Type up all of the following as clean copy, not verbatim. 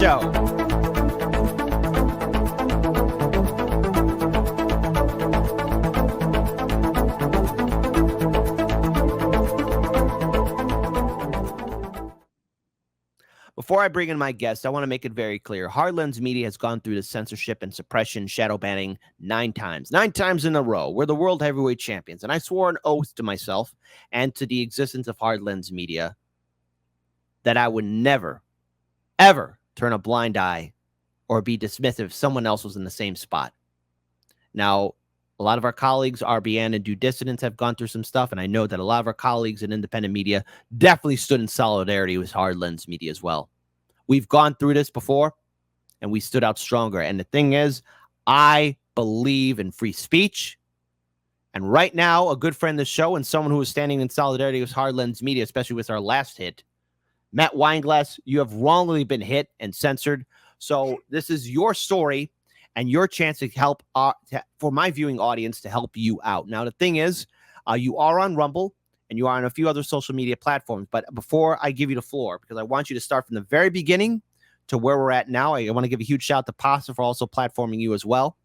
show. Before I bring in my guest, I want to make it very clear. Hard Lens Media has gone through the censorship and suppression shadow banning 9 times. 9 times in a row. We're the world heavyweight champions. And I swore an oath to myself and to the existence of Hard Lens Media that I would never, ever turn a blind eye or be dismissive if someone else was in the same spot. Now, a lot of our colleagues, RBN and Due Dissidents, have gone through some stuff, and I know that a lot of our colleagues in independent media definitely stood in solidarity with Hard Lens Media as well. We've gone through this before, and we stood out stronger. And the thing is, I believe in free speech. And right now, a good friend of the show and someone who is standing in solidarity with Hard Lens Media, especially with our last hit, Matt Weinglass, you have wrongly been hit and censored. So this is your story and your chance to help for my viewing audience to help you out. Now, the thing is, you are on Rumble and you are on a few other social media platforms. But before I give you the floor, because I want you to start from the very beginning to where we're at now, I want to give a huge shout out to Pasta for also platforming you as well.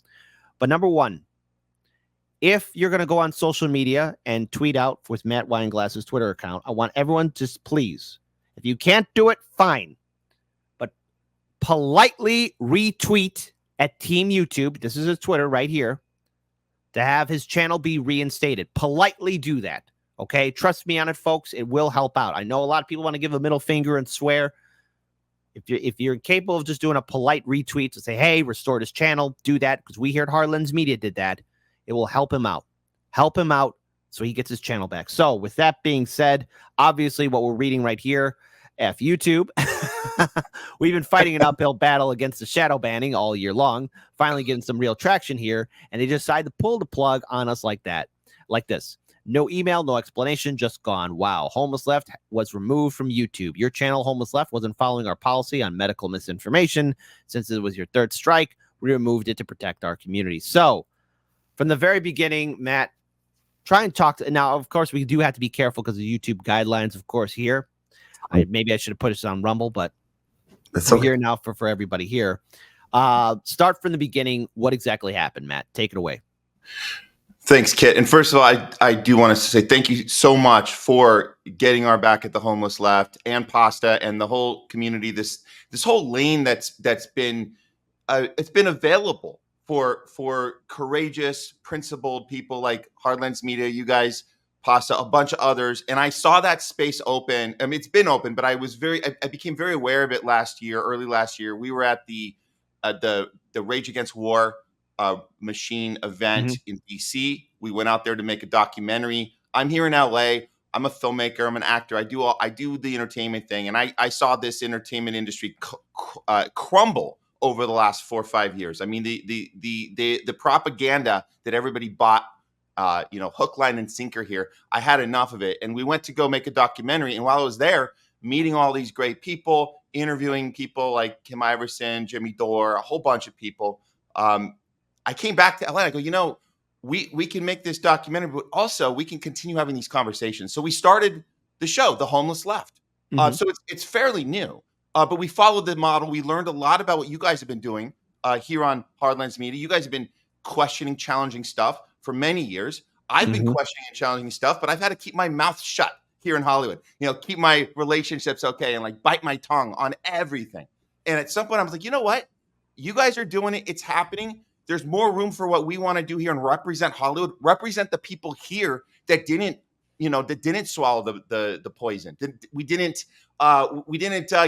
But number one, if you're going to go on social media and tweet out with Matt Weinglass's Twitter account, I want everyone to please, if you can't do it, fine, but politely retweet at Team YouTube. This is his Twitter right here, to have his channel be reinstated. Politely do that. Okay. Trust me on it, folks. It will help out. I know a lot of people want to give a middle finger and swear. If you're capable of just doing a polite retweet to say, hey, restore this channel, do that, because we here at Hard Lens Media did that. It will help him out. Help him out so he gets his channel back. So with that being said, obviously what we're reading right here, F YouTube. We've been fighting an uphill battle against the shadow banning all year long, finally getting some real traction here, and they decided to pull the plug on us like that, like this. No email, no explanation, just gone. Wow. Homeless Left was removed from YouTube. Your channel, Homeless Left, wasn't following our policy on medical misinformation. Since it was your third strike, we removed it to protect our community. So from the very beginning, Matt, try and talk to, now, of course, we do have to be careful because of YouTube guidelines, of course, here. Maybe I should have put this on Rumble, but I'm here now for everybody here. Start from the beginning. What exactly happened, Matt? Take it away. Thanks, Kit. And first of all, I do want to say thank you so much for getting our back at the Homeless Left and Pasta and the whole community. This whole lane that's been it's been available for courageous, principled people like Hard Lens Media, you guys, Pasta, a bunch of others. And I saw that space open. I mean, it's been open, but I became very aware of it early last year. We were at the Rage Against War machine event in DC. We went out there to make a documentary. I'm here in LA. I'm a filmmaker. I'm an actor. I do the entertainment thing. And I saw this entertainment industry crumble over the last 4 or 5 years. I mean, the propaganda that everybody bought, hook, line, and sinker here. I had enough of it. And we went to go make a documentary. And while I was there, meeting all these great people, interviewing people like Kim Iverson, Jimmy Dore, a whole bunch of people, I came back to LA. I go, we can make this documentary, but also we can continue having these conversations. So we started the show, The Homeless Left. So it's fairly new, but we followed the model. We learned a lot about what you guys have been doing here on Hard Lens Media. You guys have been questioning, challenging stuff for many years. I've been questioning and challenging stuff, but I've had to keep my mouth shut here in Hollywood. Keep my relationships okay and bite my tongue on everything. And at some point, I was like, you know what? You guys are doing it. It's happening. There's more room for what we want to do here and represent Hollywood, represent the people here that didn't swallow the poison. We didn't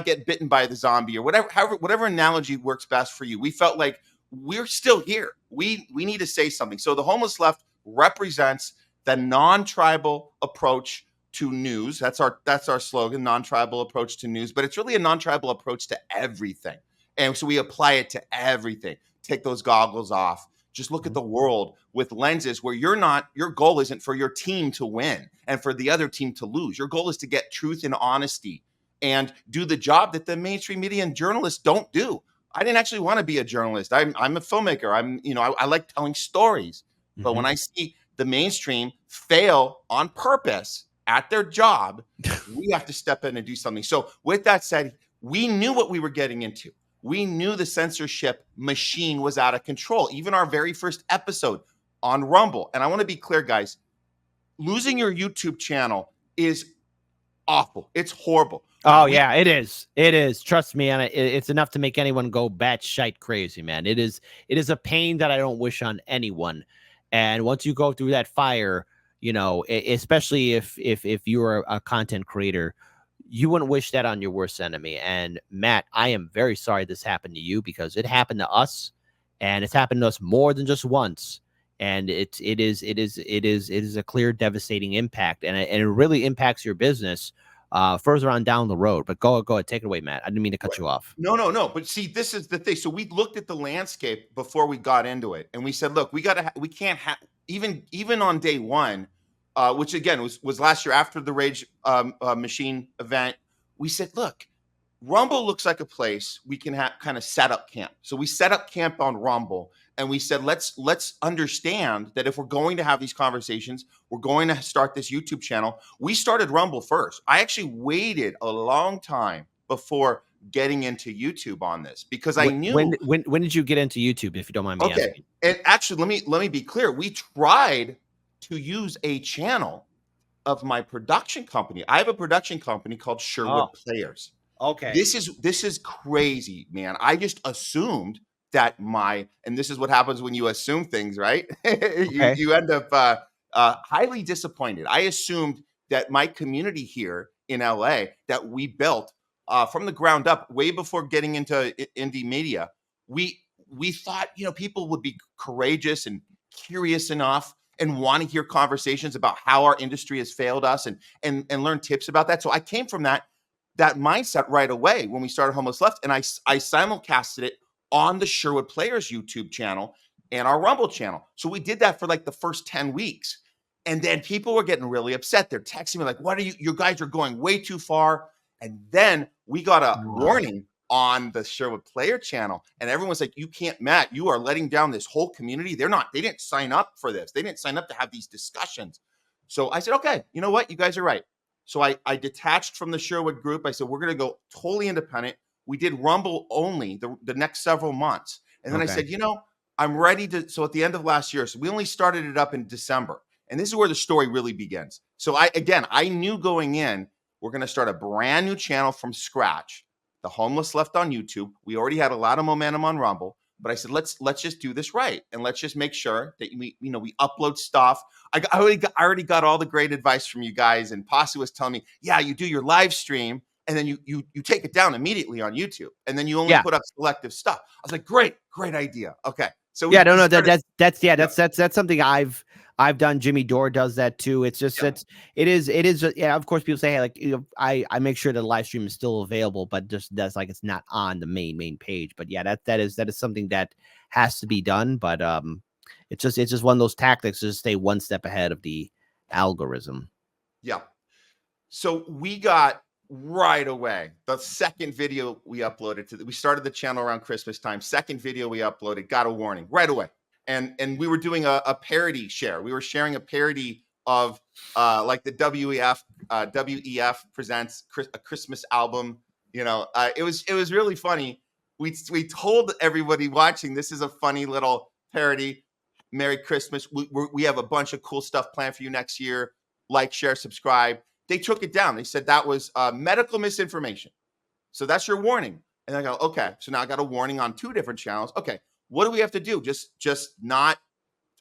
get bitten by the zombie or whatever analogy works best for you. We felt like we're still here. We need to say something. So the Homeless Left represents the non-tribal approach to news. That's our slogan, non-tribal approach to news, but it's really a non-tribal approach to everything. And so we apply it to everything. Take those goggles off. Just look at the world with lenses where your goal isn't for your team to win and for the other team to lose. Your goal is to get truth and honesty and do the job that the mainstream media and journalists don't do. I didn't actually want to be a journalist. I'm a filmmaker. I like telling stories. But when I see the mainstream fail on purpose at their job, we have to step in and do something. So with that said, we knew what we were getting into. We knew the censorship machine was out of control. Even our very first episode on Rumble. And I want to be clear, guys, losing your YouTube channel is awful. It's horrible. Oh yeah, it is. It is. Trust me, and it's enough to make anyone go batshit crazy, man. It is. It is a pain that I don't wish on anyone. And once you go through that fire, you know, especially if you're a content creator, you wouldn't wish that on your worst enemy. And Matt, I am very sorry this happened to you because it happened to us, and it's happened to us more than just once. And it is a clear devastating impact, and it really impacts your business further on down the road. But go ahead, take it away, Matt. I didn't mean to cut you off. No. But see, this is the thing. So we looked at the landscape before we got into it, and we said, look, we can't have even on day one, which again was last year after the Rage Machine event. We said, look, Rumble looks like a place we can kind of set up camp. So we set up camp on Rumble, and we said, let's understand that if we're going to have these conversations, we're going to start this YouTube channel. We started Rumble first. I actually waited a long time before getting into YouTube on this because I knew. When did you get into YouTube, if you don't mind me asking? And actually, let me be clear. We tried to use a channel of my production company. I have a production company called Sherwood Players. Okay. This is crazy, man. I just assumed that and this is what happens when you assume things, right? You end up highly disappointed. I assumed that my community here in LA that we built from the ground up way before getting into indie media, we thought, people would be courageous and curious enough and want to hear conversations about how our industry has failed us and learn tips about that. So I came from that mindset right away when we started Homeless Left, and I simulcasted it on the Sherwood Players YouTube channel and our Rumble channel. So we did that for like the first 10 weeks. And then people were getting really upset. They're texting me like, what are you guys are going way too far. And then we got a warning on the Sherwood Player channel. And everyone's like, you can't, Matt, you are letting down this whole community. They didn't sign up for this. They didn't sign up to have these discussions. So I said, okay, you know what? You guys are right. So I detached from the Sherwood group. I said, we're going to go totally independent. We did Rumble only the next several months. And then I said, I'm ready to. So at the end of last year, so we only started it up in December. And this is where the story really begins. So I knew going in, we're going to start a brand new channel from scratch. The Homeless Left on YouTube. We already had a lot of momentum on Rumble. But I said, let's just do this right. And let's just make sure that we upload stuff. I already got all the great advice from you guys. And Posse was telling me, yeah, you do your live stream and then you take it down immediately on YouTube. And then you only put up selective stuff. I was like, great idea. Okay. So that's something I've done. Jimmy Dore does that too. It's just it is of course people say, hey, like, I make sure the live stream is still available, but just that's like it's not on the main page. But yeah, that is something that has to be done. But it's just one of those tactics to just stay one step ahead of the algorithm. Yeah. So we got right away the second video we uploaded we started the channel around Christmas time. Second video we uploaded got a warning right away. And we were doing a parody share. We were sharing a parody of like the WEF presents a Christmas album. It was really funny. We told everybody watching, this is a funny little parody. Merry Christmas. We have a bunch of cool stuff planned for you next year. Like, share, subscribe. They took it down. They said that was medical misinformation. So that's your warning. And I go, okay. So now I got a warning on 2 different channels. Okay. What do we have to do? Just not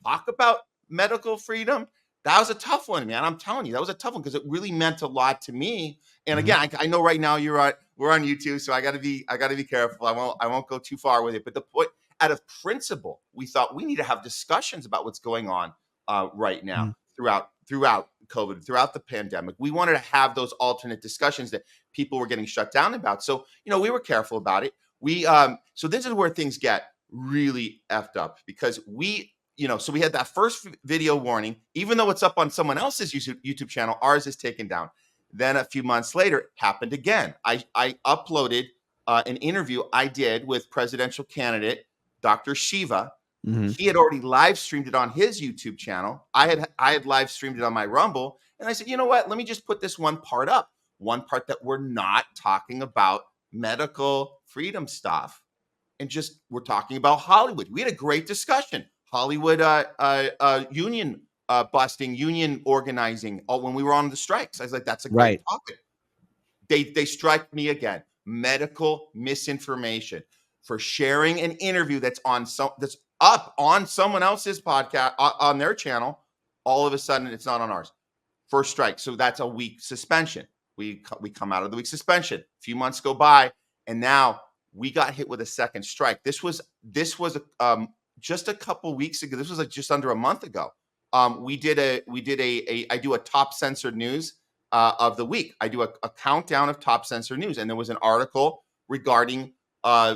talk about medical freedom? That was a tough one, man. I'm telling you, that was a tough one because it really meant a lot to me. And again, I know right now we're on YouTube, so I got to be careful. I won't go too far with it. But the point, out of principle, we thought we need to have discussions about what's going on right now throughout COVID, throughout the pandemic. We wanted to have those alternate discussions that people were getting shut down about. So we were careful about it. So this is where things get really effed up because so we had that first video warning, even though it's up on someone else's YouTube channel, ours is taken down. Then a few months later, it happened again. I uploaded an interview I did with presidential candidate Dr. Shiva. He had already live streamed it on his YouTube channel. I had live streamed it on my Rumble. And I said, you know what? Let me just put this one part that we're not talking about medical freedom stuff and just we're talking about Hollywood. We had a great discussion. Hollywood union busting, union organizing when we were on the strikes. I was like, that's a great topic. They strike me again. Medical misinformation for sharing an interview that's up on someone else's podcast on their channel. All of a sudden, it's not on ours. First strike. So that's a week suspension. We come out of the week suspension. A few months go by, and now we got hit with a second strike. This was just a couple weeks ago. This was like just under a month ago. I do a top censored news of the week. I do a countdown of top censored news, and there was an article regarding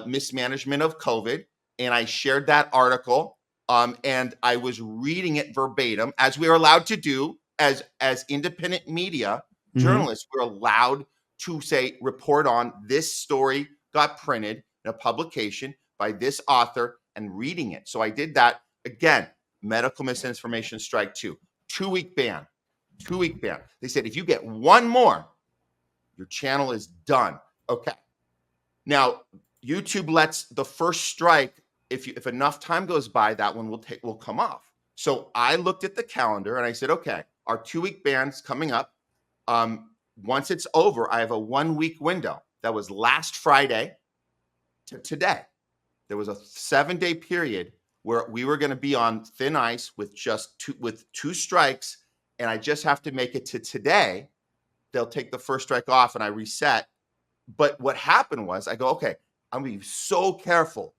mismanagement of COVID, and I shared that article, and I was reading it verbatim, as we are allowed to do as independent media journalists. We're allowed to report on this story got printed in a publication by this author and reading it. So I did that again. Medical misinformation strike 2, 2-week ban. 2-week ban. They said, if you get one more, your channel is done. Okay. Now, YouTube lets the first strike, if enough time goes by, that one will come off. So I looked at the calendar and I said, okay, our 2-week ban's coming up. Once it's over, I have a 1-week window. That was last Friday to today. There was a 7-day period where we were going to be on thin ice with two strikes, and I just have to make it to today. They'll take the first strike off, and I reset. But what happened was, I go, okay, I'm going to be so careful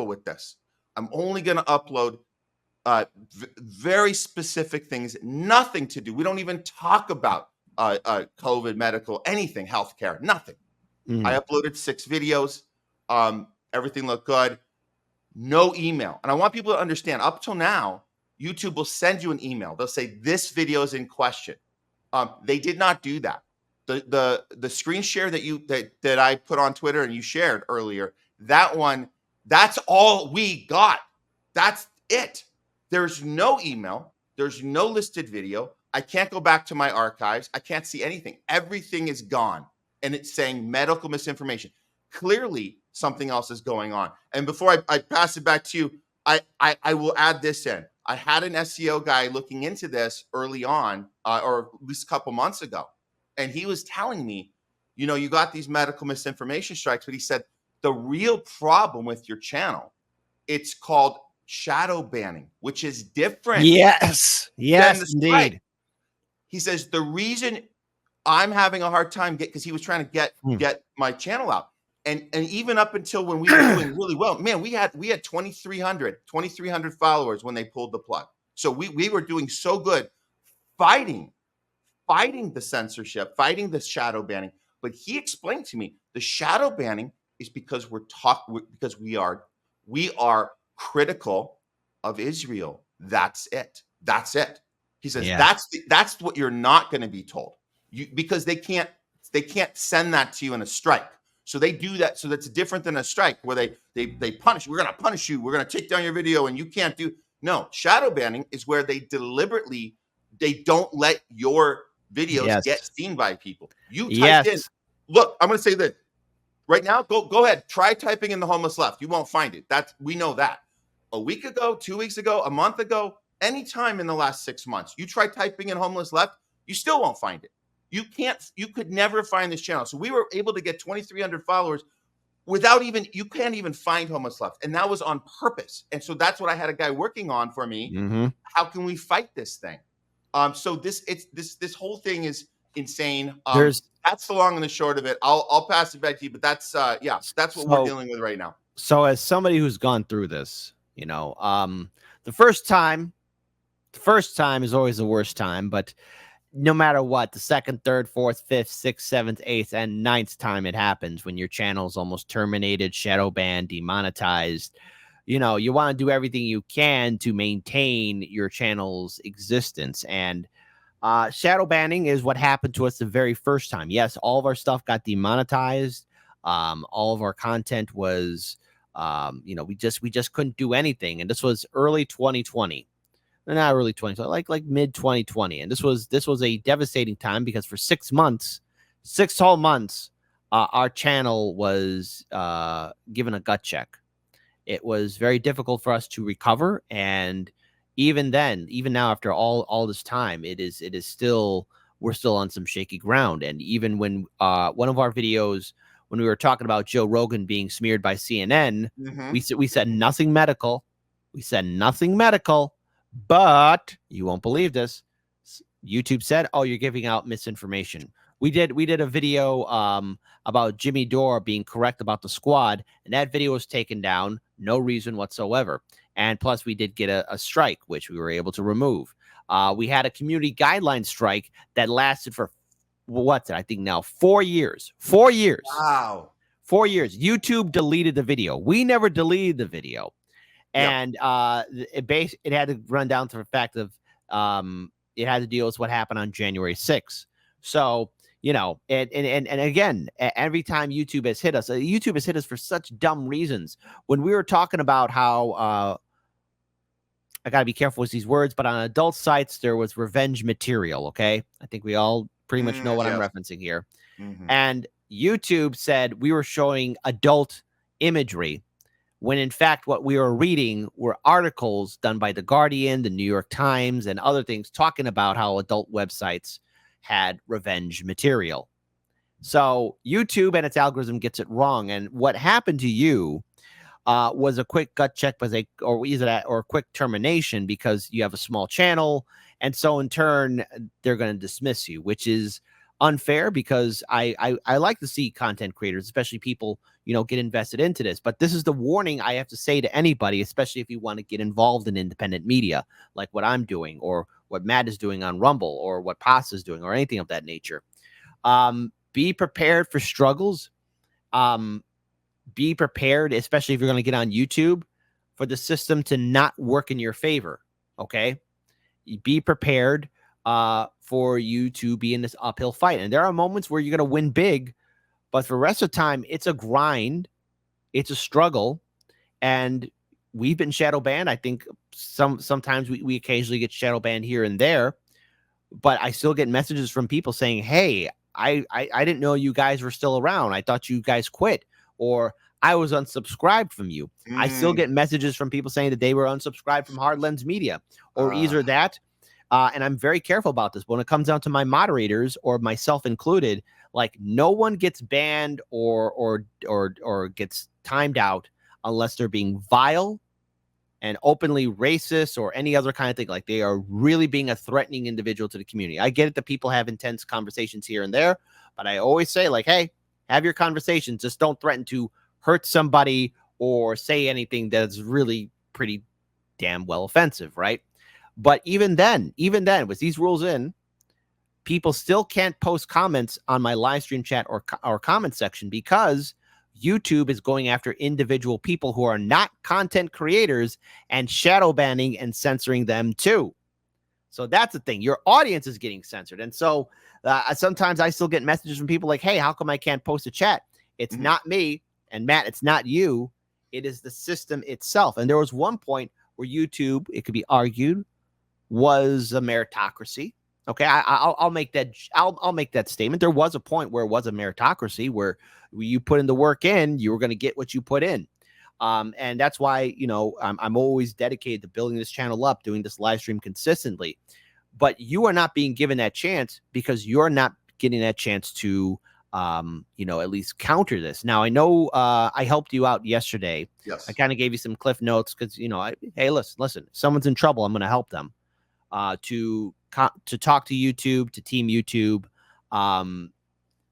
with this. I'm only going to upload very specific things, nothing to do. We don't even talk about COVID, medical, anything, healthcare, nothing. I uploaded 6 videos. Everything looked good. No email. And I want people to understand, up till now, YouTube will send you an email. They'll say, this video is in question. They did not do that. The screen share that I put on Twitter and you shared earlier, that one, that's all we got. That's it. There's no email. There's no listed video. I can't go back to my archives. I can't see anything. Everything is gone. And it's saying medical misinformation. Clearly, something else is going on. And before I pass it back to you, I will add this in. I had an SEO guy looking into this early on, or at least a couple months ago. And he was telling me, you got these medical misinformation strikes, but he said, the real problem with your channel, it's called shadow banning, which is different. Yes, indeed. Strike. He says, the reason I'm having a hard time because he was trying to get my channel out. And even up until when we were doing really well, man, we had 2,300 followers when they pulled the plug. So we were doing so good fighting the censorship, fighting the shadow banning. But he explained to me the shadow banning is because we are critical of Israel. That's it. He says that's what you're not going to be told. Because they can't send that to you in a strike. So they do that. So that's different than a strike where they punish. We're going to punish you. We're going to take down your video and you can't do. No, shadow banning is where they deliberately, they don't let your videos get seen by people. You typed in, look, I'm going to say this right now. Go ahead. Try typing in the homeless left. You won't find it. We know that. A week ago, 2 weeks ago, a month ago, anytime in the last 6 months, you try typing in homeless left, you still won't find it. You could never find this channel. So we were able to get 2,300 followers you can't even find homeless left. And that was on purpose. And so that's what I had a guy working on for me. How can we fight this thing? So this whole thing is insane. That's the long and the short of it. I'll pass it back to you, but that's what we're dealing with right now. So as somebody who's gone through this, the first time is always the worst time, but no matter what, the second, third, fourth, fifth, sixth, seventh, eighth, and ninth time it happens when your channel's almost terminated, shadow banned, demonetized, you want to do everything you can to maintain your channel's existence. And shadow banning is what happened to us the very first time. Yes, all of our stuff got demonetized. All of our content was, we just couldn't do anything. And this was early 2020. Not early 2020, like mid 2020. And this was a devastating time because for 6 months, 6 whole months, our channel was given a gut check. It was very difficult for us to recover, and even then, even now, after all this time, it is still, we're still on some shaky ground. And even when one of our videos, when we were talking about Joe Rogan being smeared by CNN, Mm-hmm. we said nothing medical. We said nothing medical, but you won't believe this. YouTube said, "Oh, you're giving out misinformation." We did a video about Jimmy Dore being correct about the squad, and that video was taken down, no reason whatsoever. And plus, we did get a strike, which we were able to remove. We had a community guideline strike that lasted for what's it? I think now 4 years. 4 years. Wow. 4 years. YouTube deleted the video. We never deleted the video, Yep. and it had to run down to the fact of it had to deal with what happened on January 6th. So, and again, every time YouTube has hit us for such dumb reasons. When we were talking about how I got to be careful with these words, but on adult sites there was revenge material. Okay, I think we all pretty much know what I'm Yes. referencing here. Mm-hmm. And YouTube said we were showing adult imagery, when in fact what we were reading were articles done by The Guardian, the New York Times, and other things talking about how adult websites had revenge material. So YouTube and its algorithm gets it wrong. And what happened to you was a quick gut check, or a quick termination, because you have a small channel, and so in turn they're going to dismiss you, which is unfair, because I like to see content creators, especially people get invested into this. But this is the warning I have to say to anybody, especially if you want to get involved in independent media, like what I'm doing, or what Matt is doing on Rumble, or what Pasta is doing, or anything of that nature. Be prepared for struggles. Be prepared, especially if you're going to get on YouTube, for the system to not work in your favor. Okay, be prepared for you to be in this uphill fight. And there are moments where you're going to win big, but for the rest of the time, it's a grind, it's a struggle. And we've been shadow banned. I think sometimes we occasionally get shadow banned here and there, but I still get messages from people saying, "Hey, I didn't know you guys were still around. I thought you guys quit," or "I was unsubscribed from you." I still get messages from people saying that they were unsubscribed from Hard Lens Media, or either that. And I'm very careful about this. But when it comes down to my moderators, or myself included, like, no one gets banned or gets timed out unless they're being vile and openly racist or any other kind of thing. Like, they are really being a threatening individual to the community. I get it that people have intense conversations here and there, but I always say, like, hey, have your conversations. Just don't threaten to hurt somebody or say anything that's really pretty damn well offensive, right? But even then, with these rules in, people still can't post comments on my live stream chat or comment section, because YouTube is going after individual people who are not content creators and shadow banning and censoring them too. So that's the thing. Your audience is getting censored. And so sometimes I still get messages from people like, "Hey, how come I can't post a chat?" It's not me. And Matt, it's not you. It is the system itself. And there was one point where YouTube, it could be argued, was a meritocracy. Okay, I'll make that. I'll make that statement. There was a point where it was a meritocracy, where you put in the work in, you were going to get what you put in. And that's why I'm always dedicated to building this channel up, doing this live stream consistently. But you are not being given that chance, because you're not getting that chance to at least counter this. Now, I know I helped you out yesterday. Yes. I kind of gave you some cliff notes, because hey, listen, if someone's in trouble, I'm going to help them. To talk to YouTube, to team YouTube,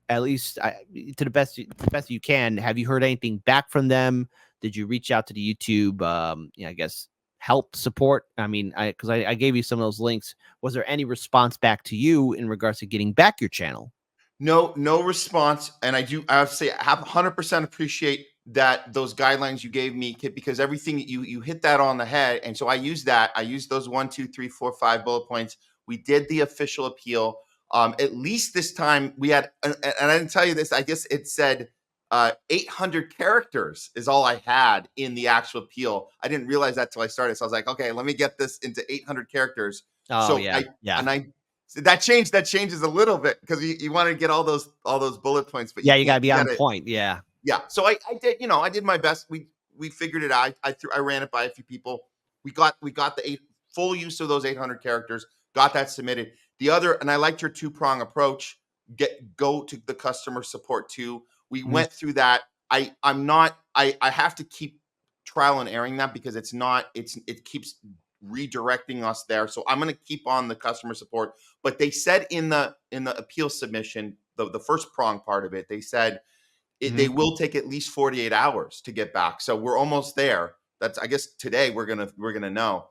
at least to the best you can. Have you heard anything back from them? Did you reach out to the YouTube, I guess, help support? I mean, because I gave you some of those links. Was there any response back to you in regards to getting back your channel? No response. And I have to say, I have 100% appreciate those guidelines you gave me, Kit, because everything you hit that on the head. And so I used that. I used those 1, 2, 3, 4, 5 bullet points. We did the official appeal. At least this time we had, and I didn't tell you this, I guess it said 800 characters is all I had in the actual appeal. I didn't realize that till I started. So I was like, okay, let me get this into 800 characters. Oh, So yeah. And So that changes a little bit because you want to get all those bullet points, but you Yeah, you gotta can't. be on point. Yeah. Yeah. So I did, I did my best. We figured it out. I ran it by a few people. We got the full use of those 800 characters. Got that submitted. The other, and I liked your two-prong approach. Go to the customer support too. We Mhm. went through that. I have to keep trial and erroring that because it keeps redirecting us there. So I'm going to keep on the customer support. But they said in the appeal submission, the first prong part of it, they said they Mhm. will take at least 48 hours to get back. So we're almost there. That's, I guess, today we're gonna know,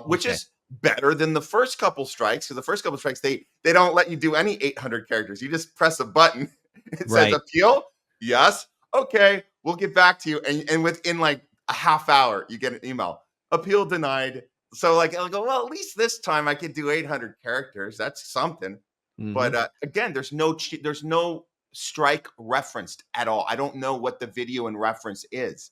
which Okay. is better than the first couple strikes. So the first couple strikes, they don't let you do any 800 characters. You just press a button. It says Right. appeal. Yes. Okay. We'll get back to you. And within like a half hour, you get an email. Appeal denied. So like I'll go, well, at least this time I could do 800 characters. That's something. Mhm. But again, there's no strike referenced at all. I don't know what the video in reference is,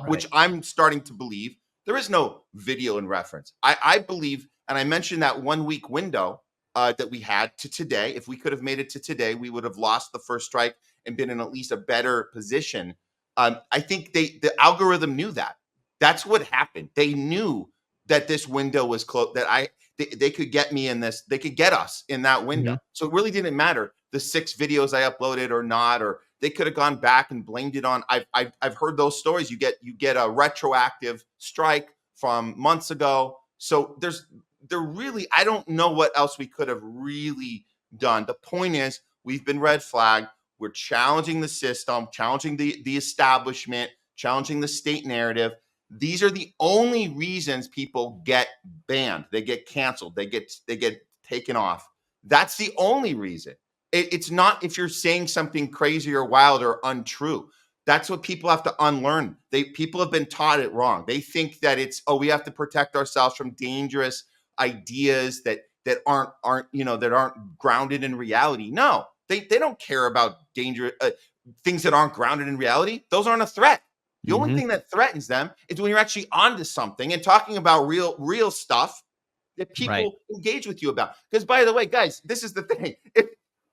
which Right. I'm starting to believe there is no video in reference. I believe, and I mentioned that 1 week window that we had to today. If we could have made it to today, we would have lost the first strike and been in at least a better position. I think the algorithm knew that. That's what happened. They knew that this window was closed. That they could get me in this. They could get us in that window. Mhm. So it really didn't matter the 6 videos I uploaded or not, or they could have gone back and blamed it on. I've heard those stories. You get a retroactive strike from months ago. So there really, I don't know what else we could have really done. The point is, we've been red flagged. We're challenging the system, challenging the establishment, challenging the state narrative. These are the only reasons people get banned. They get canceled. They get taken off. That's the only reason. It's not if you're saying something crazy or wild or untrue. That's what people have to unlearn. People have been taught it wrong. They think that it's, oh, we have to protect ourselves from dangerous ideas that aren't grounded in reality. No, they don't care about danger things that aren't grounded in reality. Those aren't a threat. The only Mhm. thing that threatens them is when you're actually onto something and talking about real stuff that Right. people engage with you about. Because by the way, guys, this is the thing.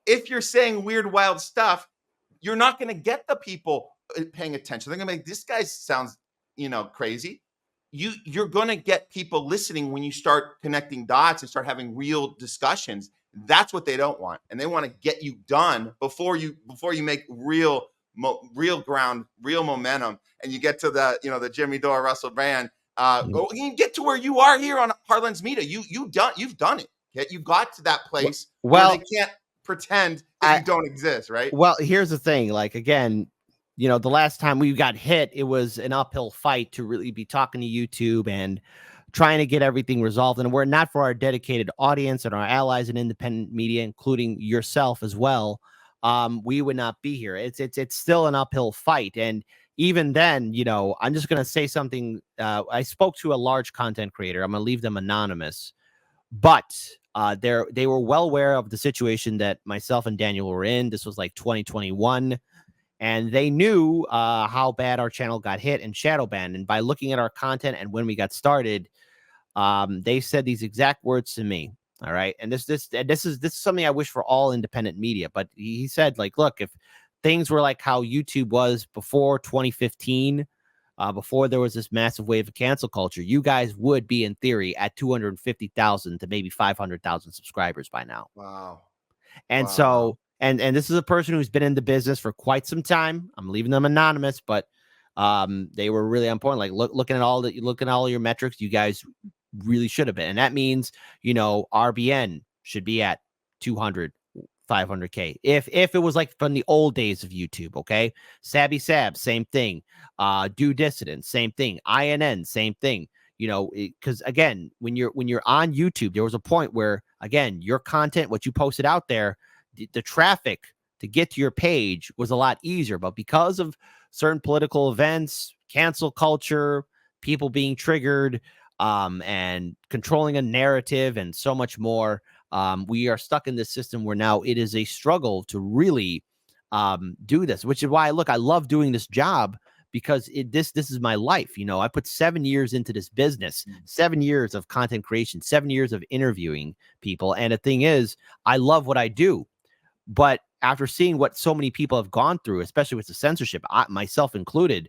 If you're saying weird, wild stuff, you're not going to get the people paying attention. They're going to be like, this guy sounds, crazy. You're going to get people listening when you start connecting dots and start having real discussions. That's what they don't want, and they want to get you done before you make real ground, real momentum, and you get to the Jimmy Dore, Russell Brand. Mhm. You get to where you are here on Harlan's Media. You've done it. Okay? You got to that place where they Well, can't pretend that I you don't exist, right? well, here's the thing. Like again, the last time we got hit, it was an uphill fight to really be talking to YouTube and trying to get everything resolved. And were it not for our dedicated audience and our allies in independent media, including yourself as well, we would not be here. It's still an uphill fight. And even then, I'm just gonna say something. I spoke to a large content creator. I'm gonna leave them anonymous, but they were well aware of the situation that myself and Daniel were in. This was like 2021, and they knew how bad our channel got hit and shadow banned. And by looking at our content and when we got started, they said these exact words to me. All right, and this is something I wish for all independent media. But he said, like, look, if things were like how YouTube was before 2015, before there was this massive wave of cancel culture, you guys would be in theory at 250,000 to maybe 500,000 subscribers by now. Wow. And Wow. so, and this is a person who's been in the business for quite some time. I'm leaving them anonymous, but they were really important. Like looking at all your metrics, you guys really should have been. And that means, RBN should be at 200, 500K. If it was like from the old days of YouTube, okay? Sabby Sab, same thing. Do Dissident, same thing. INN, same thing. Because again, when you're on YouTube, there was a point where, again, your content, what you posted out there, the traffic to get to your page was a lot easier. But because of certain political events, cancel culture, people being triggered, and controlling a narrative and so much more, we are stuck in this system where now it is a struggle to really do this, which is why, look, I love doing this job because this is my life. You know, I put 7 years into this business, 7 years of content creation, 7 years of interviewing people. And the thing is, I love what I do. But after seeing what so many people have gone through, especially with the censorship, myself included,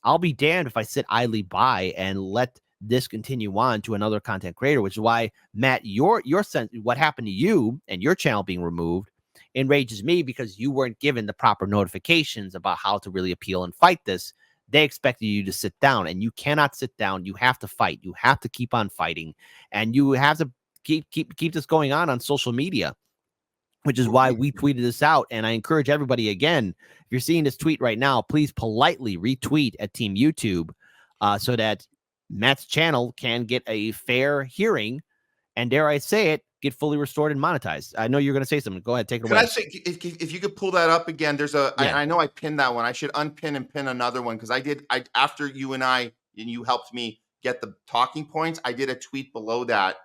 I'll be damned if I sit idly by and let this continue on to another content creator, which is why, Matt, what happened to you and your channel being removed enrages me, because you weren't given the proper notifications about how to really appeal and fight this. They expected you to sit down, and you cannot sit down. You have to fight. You have to keep on fighting, and you have to keep this going on social media, which is why we tweeted this out. And I encourage everybody, again, if you're seeing this tweet right now, please politely retweet at Team YouTube, so that Matt's channel can get a fair hearing, and dare I say it, get fully restored and monetized. I know you're going to say something. Go ahead, take it Can away. I say, if you could pull that up again? There's I know I pinned that one. I should unpin and pin another one, because I after you and you helped me get the talking points, I did a tweet below that.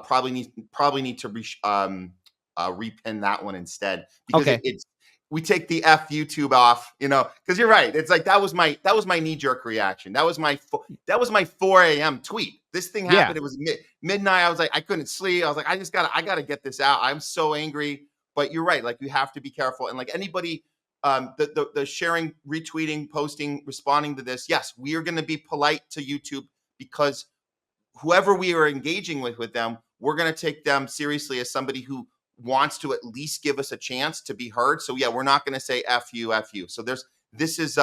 Probably need to repin that one instead, because Okay. it's we take the F YouTube off, because you're right. It's like that was my knee jerk reaction. That was my 4 a.m. tweet. This thing happened. Yeah. It was midnight. I was like, I couldn't sleep. I was like, I gotta get this out. I'm so angry. But you're right. Like, you have to be careful. And like anybody, the sharing, retweeting, posting, responding to this, yes, we are going to be polite to YouTube, because whoever we are engaging with them, we're going to take them seriously as somebody who wants to at least give us a chance to be heard. So yeah, we're not going to say F you. So this is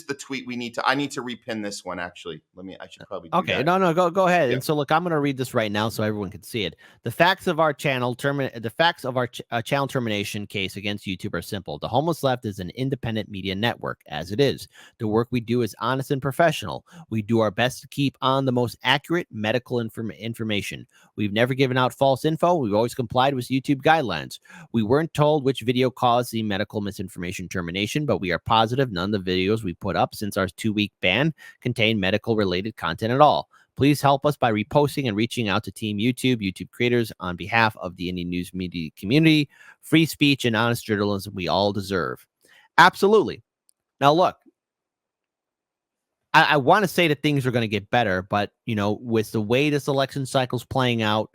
the tweet I need to repin this one. Actually, I should probably do Okay, that. no, go ahead. Yeah. And so, look, I'm going to read this right now so everyone can see it. The facts of our channel channel termination case against YouTube are simple. The Homeless Left is an independent media network, as it is. The work we do is honest and professional. We do our best to keep on the most accurate medical information. We've never given out false info. We've always complied with YouTube guidelines. We weren't told which video caused the medical misinformation termination, but we are positive none of the videos we put up since our 2-week ban contain medical-related content at all. Please help us by reposting and reaching out to Team YouTube creators on behalf of the Indian news media community. Free speech and honest journalism we all deserve. Absolutely. Now, look, I want to say that things are going to get better, but, with the way this election cycle is playing out,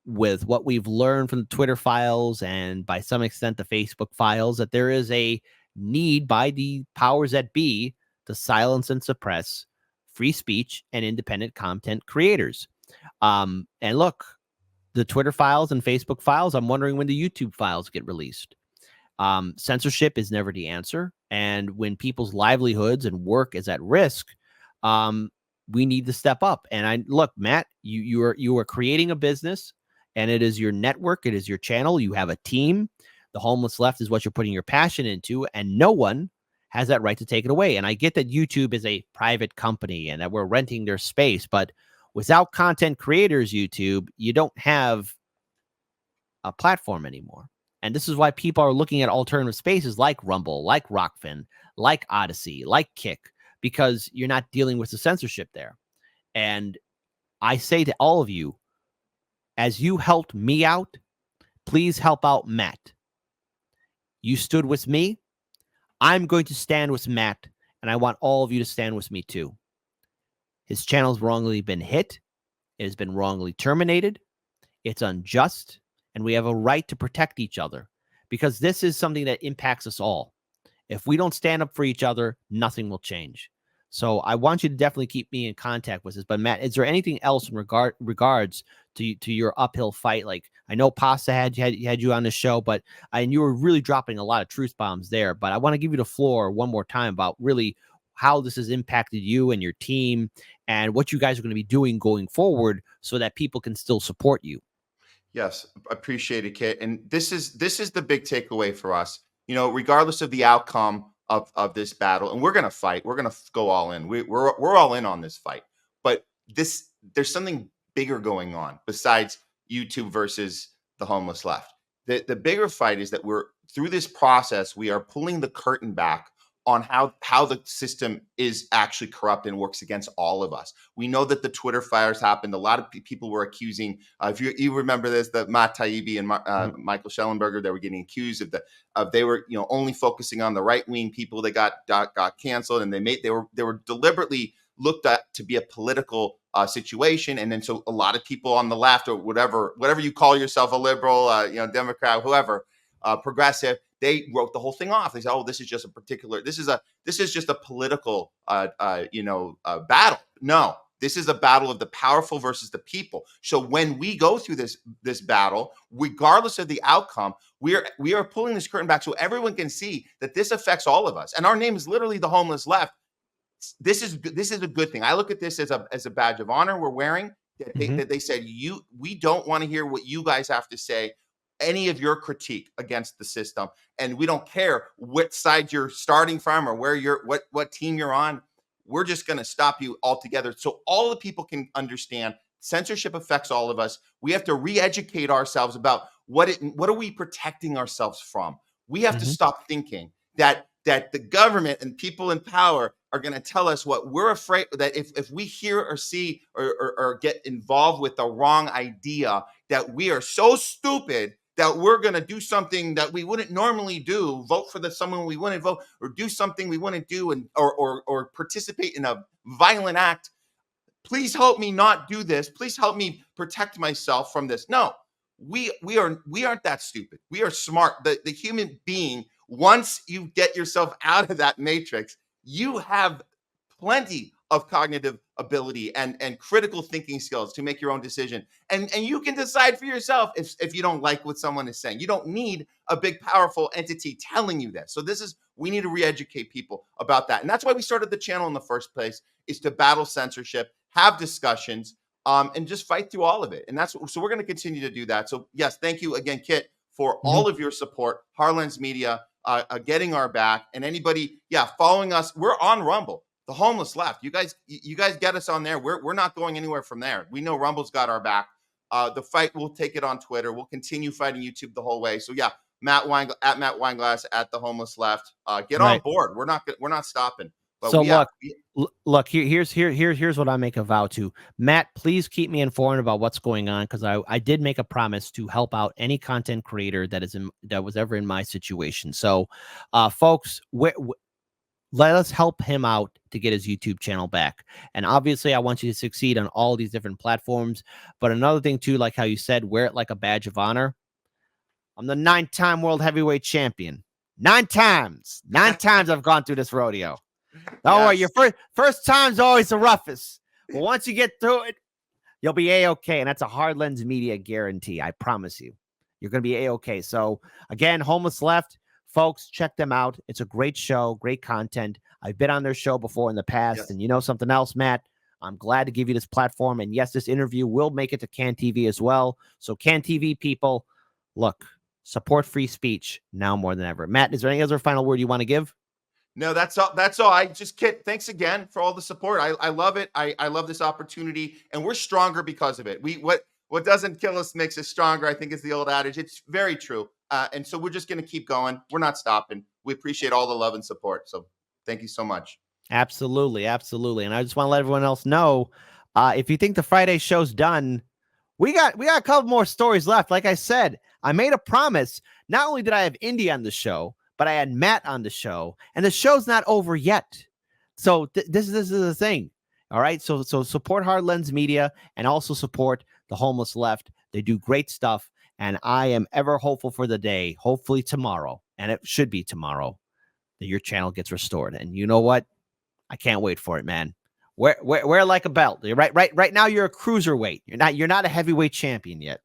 with what we've learned from the Twitter files and by some extent the Facebook files, that there is a need by the powers that be to silence and suppress free speech and independent content creators. And look, the Twitter files and Facebook files, I'm wondering when the YouTube files get released. Censorship is never the answer. And when people's livelihoods and work is at risk, we need to step up. And look, Matt, you are creating a business, and it is your network. It is your channel. You have a team. The Homeless Left is what you're putting your passion into, and no one has that right to take it away. And I get that YouTube is a private company and that we're renting their space, but without content creators, YouTube, you don't have a platform anymore. And this is why people are looking at alternative spaces like Rumble, like Rockfin, like Odyssey, like Kick, because you're not dealing with the censorship there. And I say to all of you, as you helped me out, please help out Matt. You stood with me. I'm going to stand with Matt, and I want all of you to stand with me too. His channel's wrongly been hit. It has been wrongly terminated. It's unjust, and we have a right to protect each other, because this is something that impacts us all. If we don't stand up for each other, nothing will change. So I want you to definitely keep me in contact with this. But Matt, is there anything else in regards to your uphill fight? Like, I know Pasta had you on the show, and you were really dropping a lot of truth bombs there. But I want to give you the floor one more time about really how this has impacted you and your team, and what you guys are going to be doing going forward, so that people can still support you. Yes, appreciate it, Kit. And this is the big takeaway for us. Regardless of the outcome of this battle, and we're going to fight. We're going to go all in. We're all in on this fight. But there's something bigger going on besides YouTube versus the Homeless Left. The bigger fight is that we're through this process. We are pulling the curtain back on how the system is actually corrupt and works against all of us. We know that the Twitter fires happened. A lot of people were accusing, if you remember this, that Matt Taibbi and Michael Schellenberger, they were getting accused they were only focusing on the right wing people that got canceled, and they were deliberately looked at to be a political situation. And then so a lot of people on the left, or whatever you call yourself, a liberal, Democrat, whoever, progressive, they wrote the whole thing off. They said, "Oh, this is just a political, battle." No, this is a battle of the powerful versus the people. So when we go through this battle, regardless of the outcome, we are pulling this curtain back so everyone can see that this affects all of us. And our name is literally the homeless left. This is a good thing. I look at this as a badge of honor we're wearing. That they said, we don't want to hear what you guys have to say, any of your critique against the system, and we don't care what side you're starting from or what team you're on. We're just going to stop you altogether, so all the people can understand censorship affects all of us. We have to re-educate ourselves about what are we protecting ourselves from. We have to stop thinking that the government and people in power are going to tell us what we're afraid that if we hear or see or get involved with the wrong idea, that we are so stupid that we're going to do something that we wouldn't normally do, vote for someone we wouldn't vote, or do something we wouldn't do, and or participate in a violent act. Please help me not do this. Please help me protect myself from this. No, we aren't that stupid. We are smart. The human being, once you get yourself out of that matrix, you have plenty of cognitive ability and critical thinking skills to make your own decision. And you can decide for yourself if you don't like what someone is saying. You don't need a big, powerful entity telling you this. So we need to re-educate people about that. And that's why we started the channel in the first place, is to battle censorship, have discussions, and just fight through all of it. And so we're going to continue to do that. So yes, thank you again, Kit, for all of your support. Harlan's Media, getting our back, and anybody, following us. We're on Rumble. The homeless left. You guys get us on there. We're not going anywhere from there. We know Rumble's got our back. The fight, we'll take it on Twitter. We'll continue fighting YouTube the whole way. So yeah, Matt Weinglass at the homeless left. Get on board. We're not stopping. But so look. Here's what I make a vow to. Matt, please keep me informed about what's going on, because I did make a promise to help out any content creator that was ever in my situation. So, folks, let us help him out to get his YouTube channel back. And obviously, I want you to succeed on all these different platforms. But another thing too, like how you said, wear it like a badge of honor. I'm the 9-time world heavyweight champion. 9 times. 9 times I've gone through this rodeo. Don't worry, your first time's always the roughest. But once you get through it, you'll be A-okay. And that's a Hard Lens Media guarantee. I promise you. You're going to be A-okay. So, again, Homeless Left, folks, check them out. It's a great show, great content. I've been on their show before in the past. And you know something else, Matt? I'm glad to give you this platform. And yes, this interview will make it to Can TV as well. So, Can TV people, look, support free speech now more than ever. Matt, is there any other final word you want to give? No, that's all. That's all. Kit, thanks again for all the support. I love it. I love this opportunity, and we're stronger because of it. What doesn't kill us makes us stronger, I think, is the old adage. It's very true. And so we're just going to keep going. We're not stopping. We appreciate all the love and support. So thank you so much. Absolutely. Absolutely. And I just want to let everyone else know, if you think the Friday show's done, we got a couple more stories left. Like I said, I made a promise. Not only did I have Indy on the show, but I had Matt on the show, and the show's not over yet. So this is the thing. All right. So support Hard Lens Media, and also support the Homeless Left. They do great stuff. And I am ever hopeful for the day, hopefully tomorrow, and it should be tomorrow, that your channel gets restored. And you know what? I can't wait for it, man. Wear like a belt. You're right now you're a cruiserweight. You're not a heavyweight champion yet.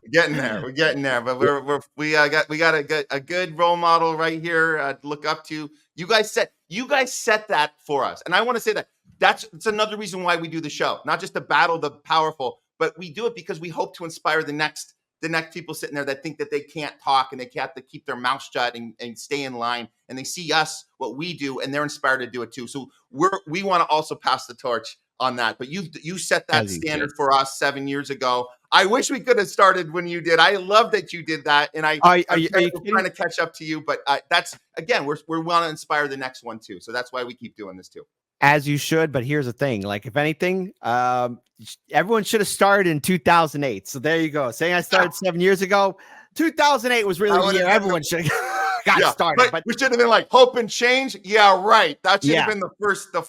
We're getting there, but we got a good role model right here to look up to. You guys set that for us, and I want to say it's another reason why we do the show, not just to battle the powerful, but we do it because we hope to inspire the next people sitting there that think that they can't talk and they have to keep their mouth shut and stay in line, and they see us, what we do, and they're inspired to do it too. So we want to also pass the torch on that. But you set that standard for us 7 years ago. I wish we could have started when you did. I love that you did that, and I'm trying to catch up to you. But that's again, we want to inspire the next one too. So that's why we keep doing this too. As you should, but here's the thing: like, if anything, everyone should have started in 2008. So there you go. Saying I started 7 years ago, 2008 was really the year everyone should have got started. But we should have been like hope and change. Yeah, right. That should have been the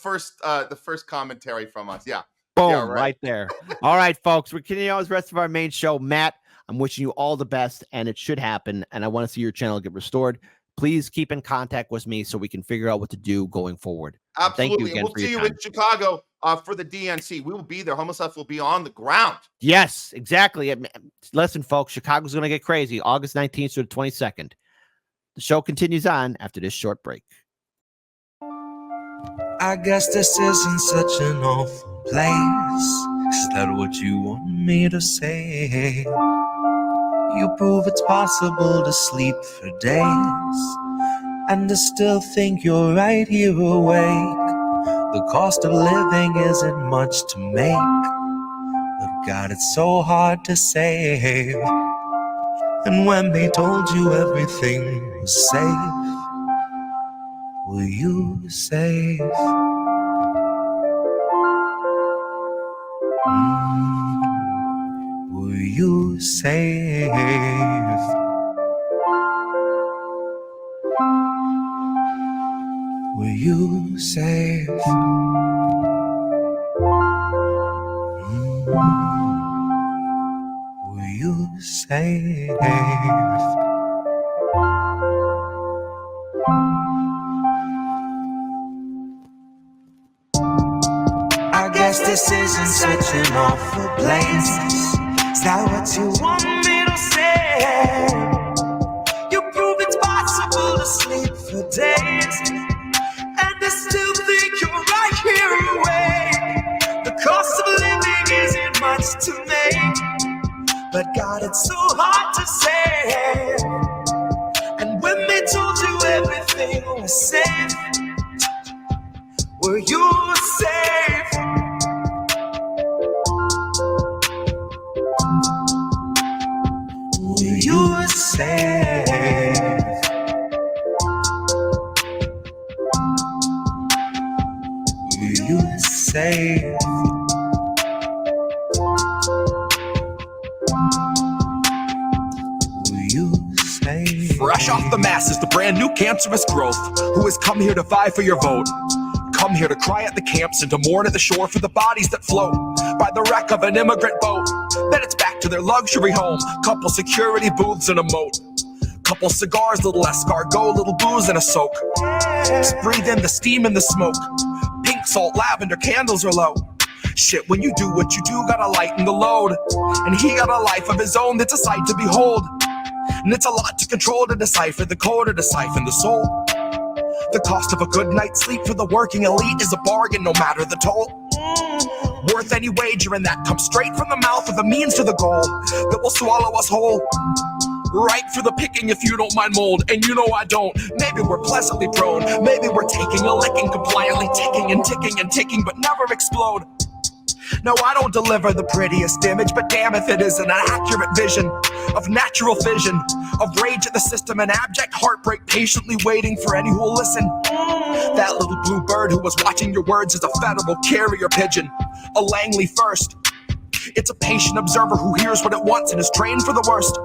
first commentary from us. Yeah. Boom, yeah, right there. All right, folks, we're continuing on with the rest of our main show. Matt, I'm wishing you all the best, and it should happen. And I want to see your channel get restored. Please keep in contact with me so we can figure out what to do going forward. Absolutely. Thank you again. We'll see you in Chicago for the DNC. We will be there. Homeless Left will be on the ground. Yes, exactly. Listen, folks, Chicago's going to get crazy. August 19th to the 22nd. The show continues on after this short break. I guess this isn't such an awful place. Is that what you want me to say? You prove it's possible to sleep for days and to still think you're right here awake. The cost of living isn't much to make, but God, it's so hard to save. And when they told you everything was safe, were you safe? Were you safe? Were you safe? Were you safe? I guess this isn't such an awful place. Is that what you want me to say? You prove it's possible to sleep for days and to still think you're right here awake. The cost of living isn't much to make, but God, it's so hard to say. And when they told you everything was safe, were you safe? Were you safe? Were you safe? Were you safe? Fresh off the masses, the brand new cancerous growth, who has come here to vie for your vote. Come here to cry at the camps and to mourn at the shore for the bodies that float by the wreck of an immigrant boat. Then it's back to their luxury home, couple security booths and a moat. Couple cigars, little escargot, little booze and a soak. Just breathe in the steam and the smoke. Pink salt, lavender, candles are low. Shit, when you do what you do, gotta lighten the load. And he got a life of his own that's a sight to behold. And it's a lot to control, to decipher the code, or to siphon the soul. The cost of a good night's sleep for the working elite is a bargain, no matter the toll. Worth any wager, and that comes straight from the mouth of the means to the goal that will swallow us whole. Right for the picking if you don't mind mold, and you know I don't. Maybe we're pleasantly prone, maybe we're taking a licking, compliantly ticking and ticking and ticking, but never explode. No, I don't deliver the prettiest image, but damn if it isn't an accurate vision of natural fission, of rage at the system and abject heartbreak, patiently waiting for any who will listen. That little blue bird who was watching your words is a federal carrier pigeon, a Langley first. It's a patient observer who hears what it wants and is trained for the worst.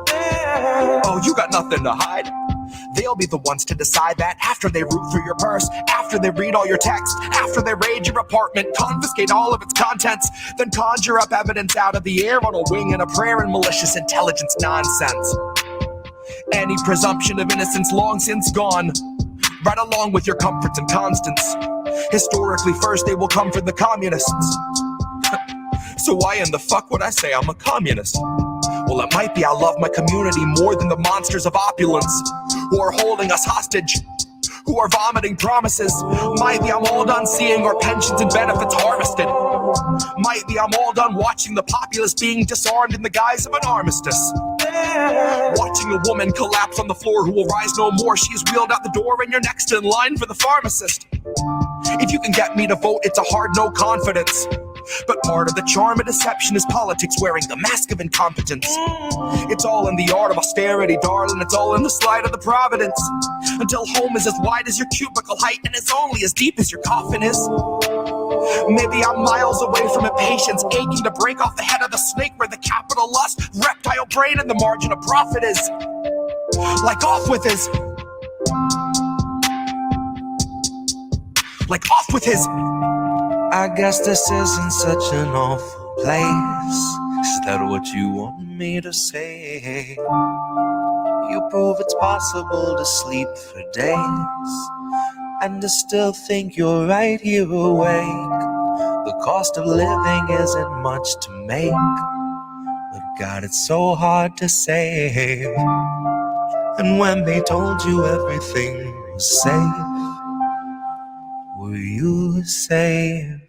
Oh, you got nothing to hide. They'll be the ones to decide that after they root through your purse, after they read all your text, after they raid your apartment, confiscate all of its contents, then conjure up evidence out of the air on a wing and a prayer and malicious intelligence nonsense. Any presumption of innocence long since gone, right along with your comforts and constants. Historically first they will come for the communists. So why in the fuck would I say I'm a communist? Well, it might be I love my community more than the monsters of opulence who are holding us hostage, who are vomiting promises. Might be I'm all done seeing our pensions and benefits harvested. Might be I'm all done watching the populace being disarmed in the guise of an armistice. Watching a woman collapse on the floor who will rise no more. She's wheeled out the door and you're next in line for the pharmacist. If you can get me to vote, it's a hard no confidence. But part of the charm of deception is politics wearing the mask of incompetence. It's all in the art of austerity, darling. It's all in the slide of the providence. Until home is as wide as your cubicle height and is only as deep as your coffin is. Maybe I'm miles away from impatience, aching to break off the head of the snake where the capital lust, reptile brain, and the margin of profit is. Like off with his. Like off with his. I guess this isn't such an awful place. Is that what you want me to say? You prove it's possible to sleep for days and to still think you're right here awake. The cost of living isn't much to make, but God, it's so hard to save. And when they told you everything was safe, were you safe?